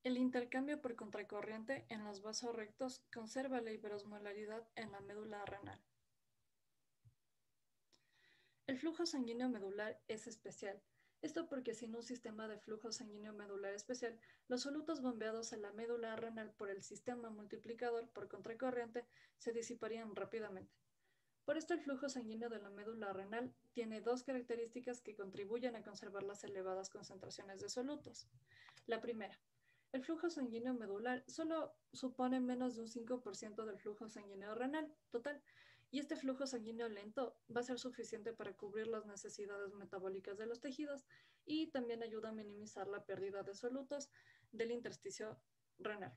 El intercambio por contracorriente en los vasos rectos conserva la hiperosmolaridad en la médula renal. El flujo sanguíneo medular es especial. Esto porque sin un sistema de flujo sanguíneo medular especial, los solutos bombeados a la médula renal por el sistema multiplicador por contracorriente se disiparían rápidamente. Por esto, el flujo sanguíneo de la médula renal tiene dos características que contribuyen a conservar las elevadas concentraciones de solutos. La primera, el flujo sanguíneo medular solo supone menos de un 5% del flujo sanguíneo renal total, y este flujo sanguíneo lento va a ser suficiente para cubrir las necesidades metabólicas de los tejidos y también ayuda a minimizar la pérdida de solutos del intersticio renal.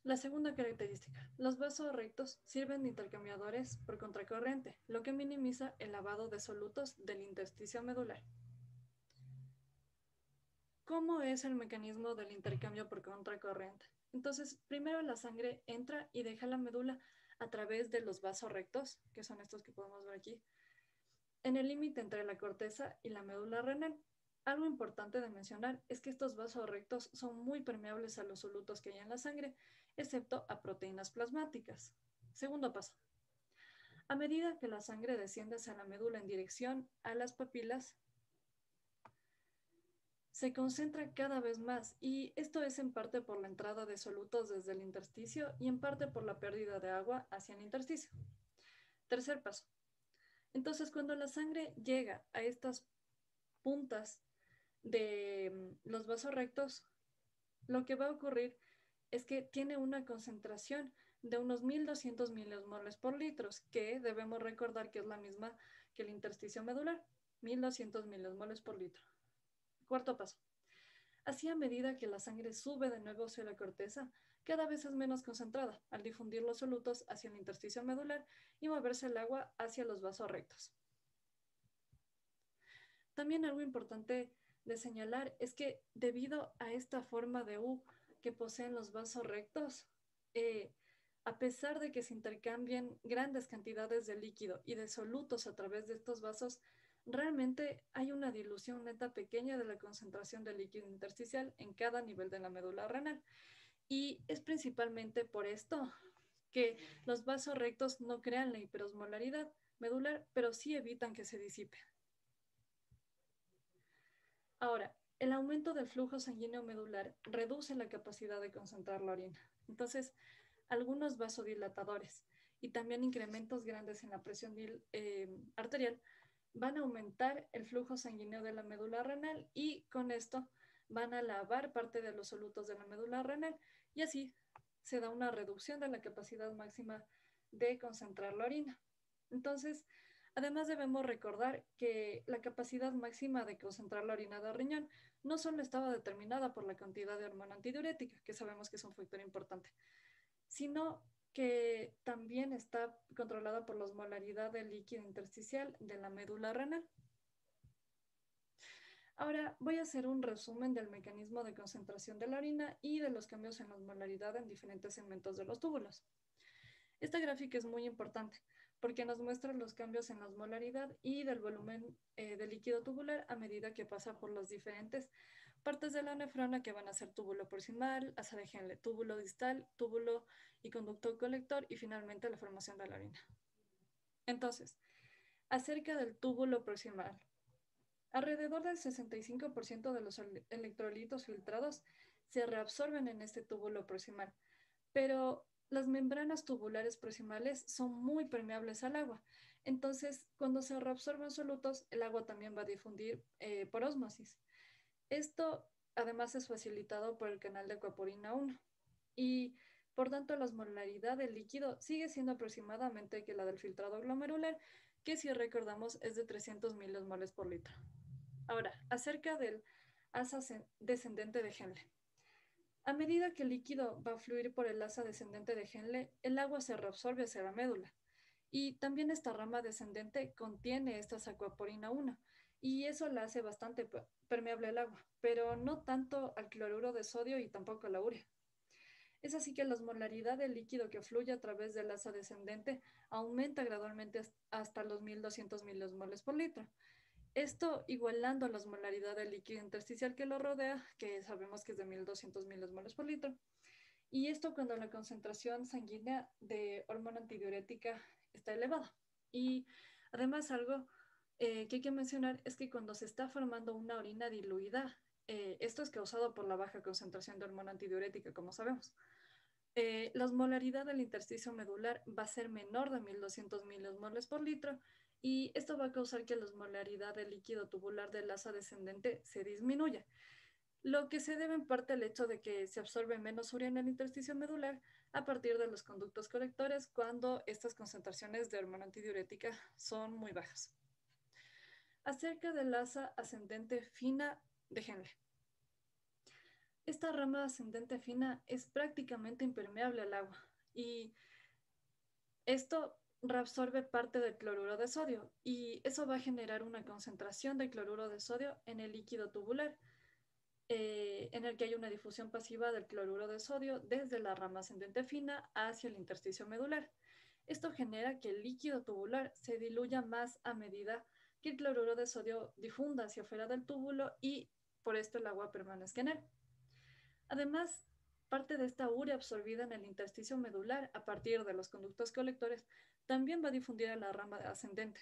La segunda característica, los vasos rectos sirven de intercambiadores por contracorriente, lo que minimiza el lavado de solutos del intersticio medular. ¿Cómo es el mecanismo del intercambio por contracorriente? Entonces, primero la sangre entra y deja la médula a través de los vasos rectos, que son estos que podemos ver aquí, en el límite entre la corteza y la médula renal. Algo importante de mencionar es que estos vasos rectos son muy permeables a los solutos que hay en la sangre, excepto a proteínas plasmáticas. Segundo paso. A medida que la sangre desciende hacia la médula en dirección a las papilas, se concentra cada vez más y esto es en parte por la entrada de solutos desde el intersticio y en parte por la pérdida de agua hacia el intersticio. Tercer paso. Entonces, cuando la sangre llega a estas puntas de los vasos rectos, lo que va a ocurrir es que tiene una concentración de unos 1200 miliosmoles por litro, que debemos recordar que es la misma que el intersticio medular, 1200 miliosmoles por litro. Cuarto paso. Así, a medida que la sangre sube de nuevo hacia la corteza, cada vez es menos concentrada al difundir los solutos hacia el intersticio medular y moverse el agua hacia los vasos rectos. También algo importante de señalar es que debido a esta forma de U que poseen los vasos rectos, eh, a pesar de que se intercambien grandes cantidades de líquido y de solutos a través de estos vasos, realmente hay una dilución neta pequeña de la concentración de líquido intersticial en cada nivel de la médula renal. Y es principalmente por esto que los vasos rectos no crean la hiperosmolaridad medular, pero sí evitan que se disipe. Ahora, el aumento del flujo sanguíneo medular reduce la capacidad de concentrar la orina. Entonces, algunos vasodilatadores y también incrementos grandes en la presión arterial van a aumentar el flujo sanguíneo de la médula renal y con esto van a lavar parte de los solutos de la médula renal y así se da una reducción de la capacidad máxima de concentrar la orina. Entonces, además debemos recordar que la capacidad máxima de concentrar la orina de riñón no solo estaba determinada por la cantidad de hormona antidiurética, que sabemos que es un factor importante, sino que también está controlada por la osmolaridad del líquido intersticial de la médula renal. Ahora voy a hacer un resumen del mecanismo de concentración de la orina y de los cambios en la osmolaridad en diferentes segmentos de los túbulos. Esta gráfica es muy importante porque nos muestra los cambios en la osmolaridad y del volumen del líquido tubular a medida que pasa por las diferentes partes de la nefrona que van a ser túbulo proximal, asa de Henle, túbulo distal, túbulo y conducto colector y finalmente la formación de la orina. Entonces, acerca del túbulo proximal, alrededor del 65% de los electrolitos filtrados se reabsorben en este túbulo proximal, pero las membranas tubulares proximales son muy permeables al agua. Entonces, cuando se reabsorben solutos, el agua también va a difundir por ósmosis. Esto además es facilitado por el canal de acuaporina 1 y por tanto la osmolaridad del líquido sigue siendo aproximadamente que la del filtrado glomerular, que si recordamos es de 300 miliosmoles por litro. Ahora, acerca del asa descendente de Henle. A medida que el líquido va a fluir por el asa descendente de Henle, el agua se reabsorbe hacia la médula. Y también esta rama descendente contiene esta acuaporina 1 y eso la hace bastante permeable al agua, pero no tanto al cloruro de sodio y tampoco a la urea. Es así que la osmolaridad del líquido que fluye a través del asa descendente aumenta gradualmente hasta los 1200 miliosmoles por litro. Esto igualando la osmolaridad del líquido intersticial que lo rodea, que sabemos que es de 1200 milismoles por litro. Y esto cuando la concentración sanguínea de hormona antidiurética está elevada. Y además algo que hay que mencionar es que cuando se está formando una orina diluida, esto es causado por la baja concentración de hormona antidiurética, como sabemos. La osmolaridad del intersticio medular va a ser menor de 1200 milismoles por litro y esto va a causar que la osmolaridad del líquido tubular del asa descendente se disminuya, lo que se debe en parte al hecho de que se absorbe menos urea en el intersticio medular a partir de los conductos colectores cuando estas concentraciones de hormona antidiurética son muy bajas. Acerca del asa ascendente fina de Henle. Esta rama ascendente fina es prácticamente impermeable al agua y esto reabsorbe parte del cloruro de sodio y eso va a generar una concentración de cloruro de sodio en el líquido tubular, en el que hay una difusión pasiva del cloruro de sodio desde la rama ascendente fina hacia el intersticio medular. Esto genera que el líquido tubular se diluya más a medida que el cloruro de sodio difunda hacia afuera del túbulo y por esto el agua permanezca en él. Además, parte de esta urea absorbida en el intersticio medular a partir de los conductos colectores también va a difundir a la rama ascendente.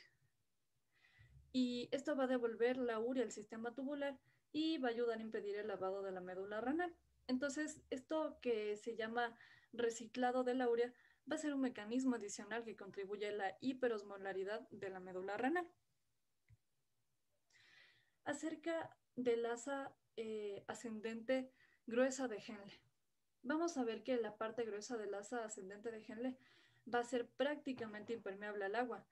Y esto va a devolver la urea al sistema tubular y va a ayudar a impedir el lavado de la médula renal. Entonces, esto que se llama reciclado de la urea va a ser un mecanismo adicional que contribuye a la hiperosmolaridad de la médula renal. Acerca del asa ascendente gruesa de Henle. Vamos a ver que la parte gruesa del asa ascendente de Henle va a ser prácticamente impermeable al agua,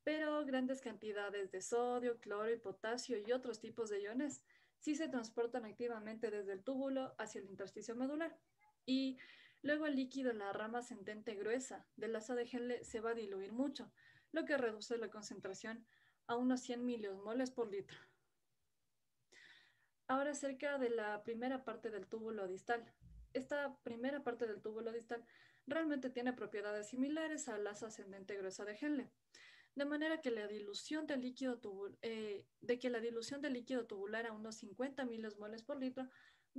pero grandes cantidades de sodio, cloro y potasio y otros tipos de iones sí se transportan activamente desde el túbulo hacia el intersticio medular. Y luego el líquido en la rama ascendente gruesa del asa de Henle se va a diluir mucho, lo que reduce la concentración a unos 100 miliosmoles por litro. Ahora acerca de la primera parte del túbulo distal. Esta primera parte del túbulo distal realmente tiene propiedades similares al asa ascendente gruesa de Henle, de manera que la dilución del líquido tubular a unos 50 miliosmoles por litro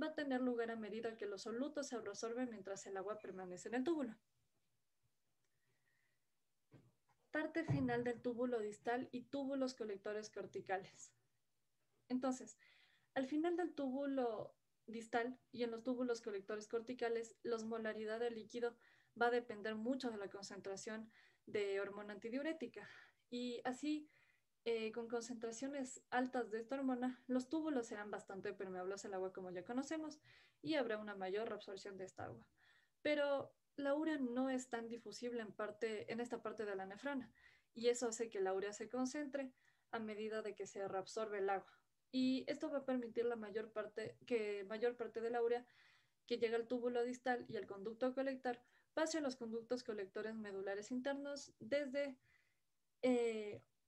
va a tener lugar a medida que los solutos se reabsorben mientras el agua permanece en el túbulo. Parte final del túbulo distal y túbulos colectores corticales. Entonces, al final del túbulo distal y en los túbulos colectores corticales, la osmolaridad del líquido va a depender mucho de la concentración de hormona antidiurética. Y así, con concentraciones altas de esta hormona, los túbulos serán bastante permeables al agua como ya conocemos y habrá una mayor reabsorción de esta agua. Pero la urea no es tan difusible en esta parte de la nefrona y eso hace que la urea se concentre a medida de que se reabsorbe el agua. Y esto va a permitir mayor parte de la urea que llega al túbulo distal y al conducto colector pase a los conductos colectores medulares internos desde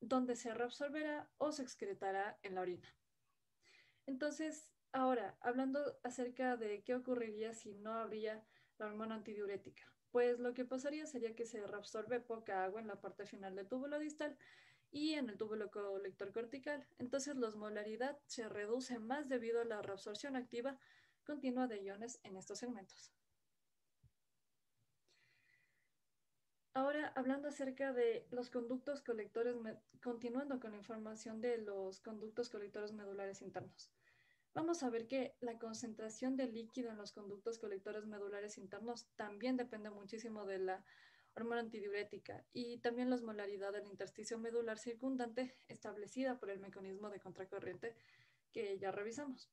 donde se reabsorberá o se excretará en la orina. Entonces, ahora, hablando acerca de qué ocurriría si no habría la hormona antidiurética, pues lo que pasaría sería que se reabsorbe poca agua en la parte final del túbulo distal y en el túbulo colector cortical. Entonces, la osmolaridad se reduce más debido a la reabsorción activa continua de iones en estos segmentos. Ahora, hablando acerca de los conductos colectores, continuando con la información de los conductos colectores medulares internos. Vamos a ver que la concentración de líquido en los conductos colectores medulares internos también depende muchísimo de la hormona antidiurética y también la osmolaridad del intersticio medular circundante establecida por el mecanismo de contracorriente que ya revisamos.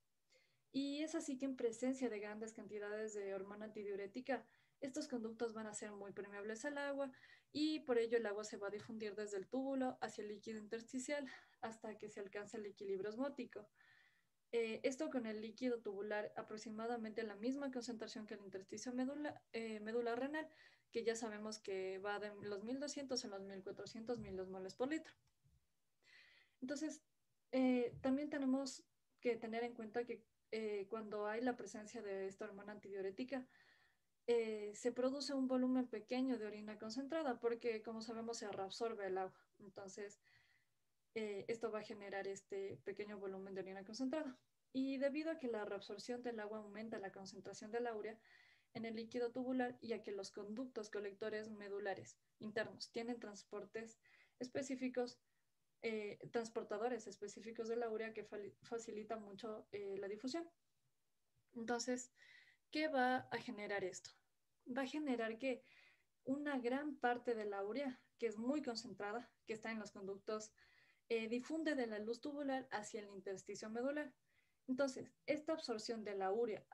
Y es así que en presencia de grandes cantidades de hormona antidiurética, estos conductos van a ser muy permeables al agua y por ello el agua se va a difundir desde el túbulo hacia el líquido intersticial hasta que se alcance el equilibrio osmótico. Esto con el líquido tubular aproximadamente la misma concentración que el intersticio medular renal, que ya sabemos que va de los 1200 a los 1400 milimoles por litro. Entonces, también tenemos que tener en cuenta que cuando hay la presencia de esta hormona antidiurética, se produce un volumen pequeño de orina concentrada porque, como sabemos, se reabsorbe el agua. Entonces, esto va a generar este pequeño volumen de orina concentrada. Y debido a que la reabsorción del agua aumenta la concentración de la urea en el líquido tubular y a que los conductos colectores medulares internos tienen transportes específicos, transportadores específicos de la urea que facilita mucho la difusión. Entonces, ¿qué va a generar esto? Va a generar que una gran parte de la urea, que es muy concentrada, que está en los conductos, difunde de la luz tubular hacia el intersticio medular. Entonces, esta absorción de la urea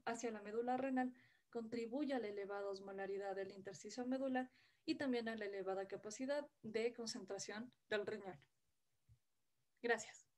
hacia la médula renal contribuye a la elevada osmolaridad del intersticio medular y también a la elevada capacidad de concentración del riñón. Gracias.